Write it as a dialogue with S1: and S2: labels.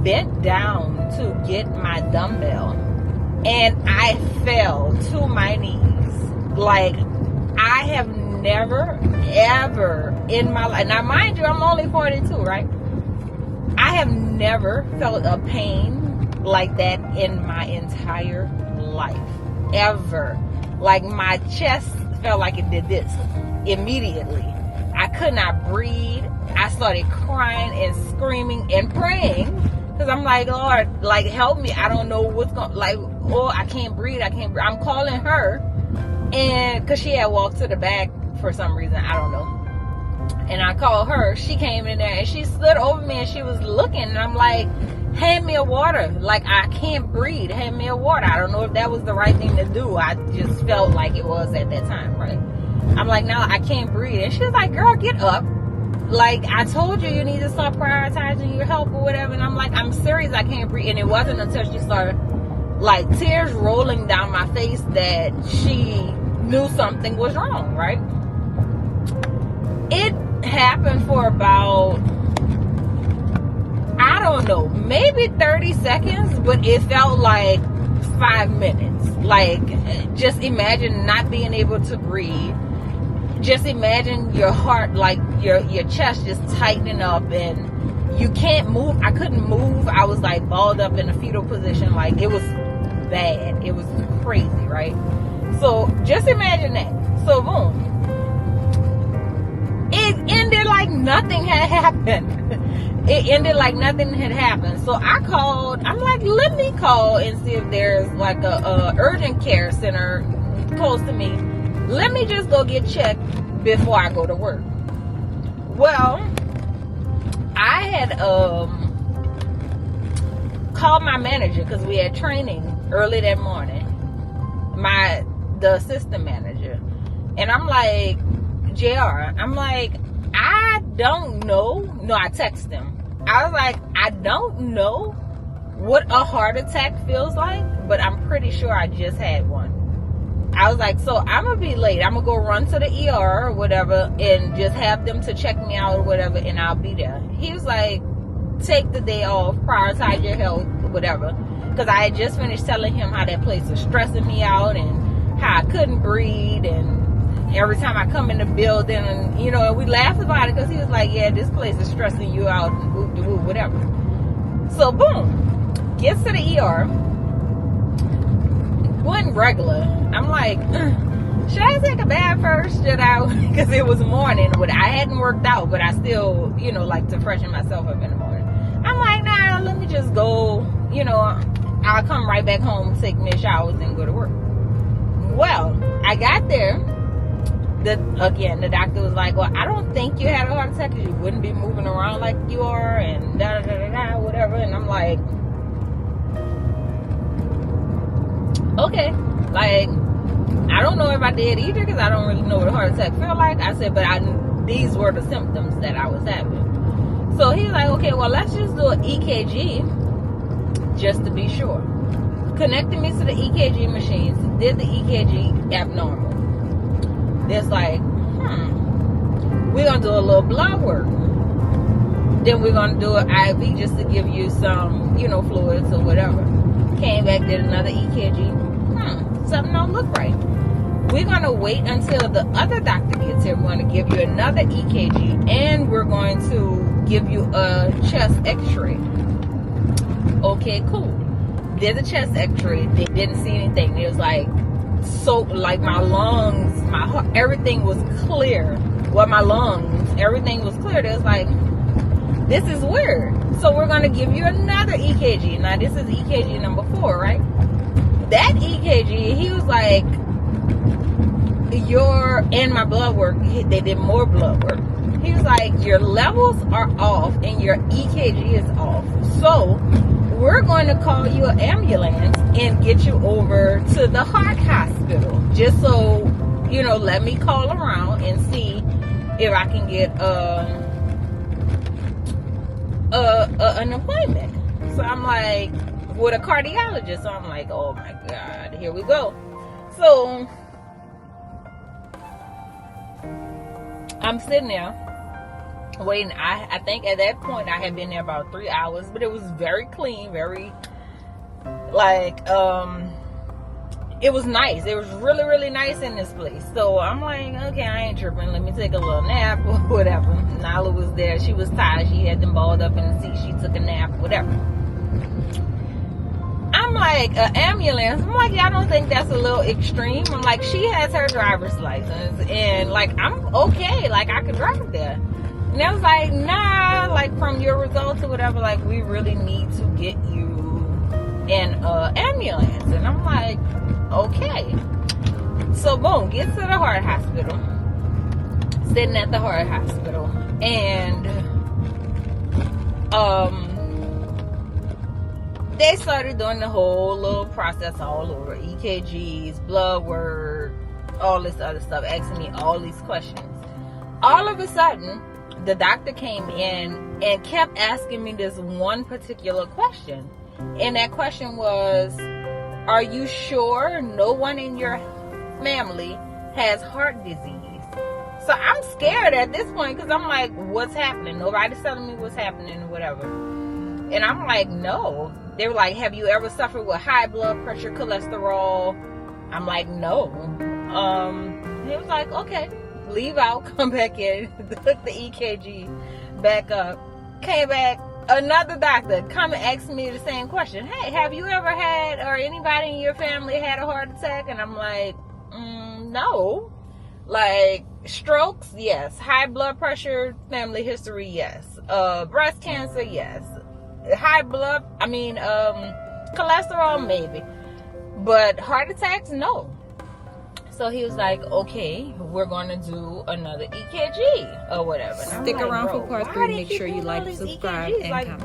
S1: bent down to get my dumbbell, and I fell to my knees. Like, I have never, ever in my life, now mind you, I'm only 42, right? I have never felt a pain like that in my entire life, ever. Like, my chest felt like it did this immediately. I could not breathe. I started crying and screaming and praying, because I'm like, Lord, like, help me. I don't know what's going, like, oh, I can't breathe. I'm calling her, and because she had walked to the back for some reason, I don't know. And I called her. She came in there and she stood over me and she was looking, and I'm like, hand me a water. Like, I can't breathe. Hand me a water. I don't know if that was the right thing to do. I just felt like it was at that time, right? I'm like, no, I can't breathe. And she was like, girl, get up. Like, I told you, you need to start prioritizing your health or whatever. And I'm like, I'm serious, I can't breathe. And it wasn't until she started, like, tears rolling down my face that she knew something was wrong, right? It happened for about, I don't know, maybe 30 seconds, but it felt like 5 minutes. Like, just imagine not being able to breathe. Just imagine your heart, like your chest just tightening up and you can't move. I couldn't move. I was like balled up in a fetal position. Like, it was bad. It was crazy, right? So just imagine that. So boom. It ended like nothing had happened. It ended like nothing had happened. So I called. I'm like, let me call and see if there's like a urgent care center close to me. Let me just go get checked before I go to work. Well, I had called my manager because we had training early that morning. The assistant manager. And I'm like, JR, I'm like, I don't know. No, I texted him. I was like, I don't know what a heart attack feels like, but I'm pretty sure I just had one. I was like, so I'm going to be late. I'm going to go run to the ER or whatever and just have them to check me out or whatever, and I'll be there. He was like, take the day off, prioritize your health, whatever. Because I had just finished telling him how that place was stressing me out and how I couldn't breathe, and every time I come in the building, and you know, and we laughed about it because he was like, yeah, this place is stressing you out and whoop-de-whoop, whatever. So boom, gets to the ER. Wasn't regular. I'm like, should I take a bath first? Should I? Because it was morning. I hadn't worked out, but I still, you know, like to freshen myself up in the morning. I'm like, nah, let me just go. You know, I'll come right back home, take me a shower, and go to work. Well, I got there. The doctor was like, well, I don't think you had a heart attack because you wouldn't be moving around like you are, and da-da-da-da-da, whatever. And I'm like, okay, like, I don't know if I did either because I don't really know what a heart attack feel like. I said, but these were the symptoms that I was having. So he's like, okay, well, let's just do an EKG just to be sure. Connected me to the EKG machines, did the EKG abnormal. It's like, we're going to do a little blood work. Then we're going to do an IV just to give you some, you know, fluids or whatever. Came back, did another EKG. Something don't look right. We're going to wait until the other doctor gets here. We're going to give you another EKG, and we're going to give you a chest x-ray. Okay, cool. Did the chest x-ray. They didn't see anything. It was like, so like my lungs, my heart, everything was clear. Well, my lungs, everything was clear. It was like, this is weird. So we're going to give you another EKG. Now, this is EKG number 4, right? That EKG, he was like, in my blood work, they did more blood work. He was like, your levels are off and your EKG is off. So we're going to call you an ambulance and get you over to the heart hospital. Just so, you know, let me call around and see if I can get an appointment. So I'm like, with a cardiologist. So I'm like, oh my God, here we go. So I'm sitting there waiting. I think at that point I had been there about 3 hours, but it was very clean, very like it was nice. It was really, really nice in this place. So I'm like, okay, I ain't tripping. Let me take a little nap or whatever. Nala was there. She was tired. She had them balled up in the seat. She took a nap, whatever. I'm like, an ambulance. I'm like, y'all don't think that's a little extreme? I'm like, she has her driver's license. And like, I'm okay. Like, I could drive there. And I was like, nah, like from your results or whatever, like we really need to get you in an ambulance. And I'm like, okay. So boom, get to the heart hospital. Sitting at the heart hospital. And they started doing the whole little process all over. EKGs, blood work, all this other stuff, asking me all these questions. All of a sudden, the doctor came in and kept asking me this one particular question. And that question was, are you sure no one in your family has heart disease? So I'm scared at this point because I'm like, what's happening? Nobody's telling me what's happening or whatever. And I'm like, no. They were like, have you ever suffered with high blood pressure, cholesterol? I'm like, no. He was like, okay, leave out, come back in, took the EKG back up, came back. Another doctor come and ask me the same question. Hey, have you ever had, or anybody in your family had a heart attack? And I'm like, no. Like, strokes, yes. High blood pressure, family history, yes. Breast cancer, yes. Cholesterol, maybe. But heart attacks, no. So he was like, okay, we're going to do another EKG or whatever.
S2: Stick around for part 3. Make sure you like, subscribe, and comment.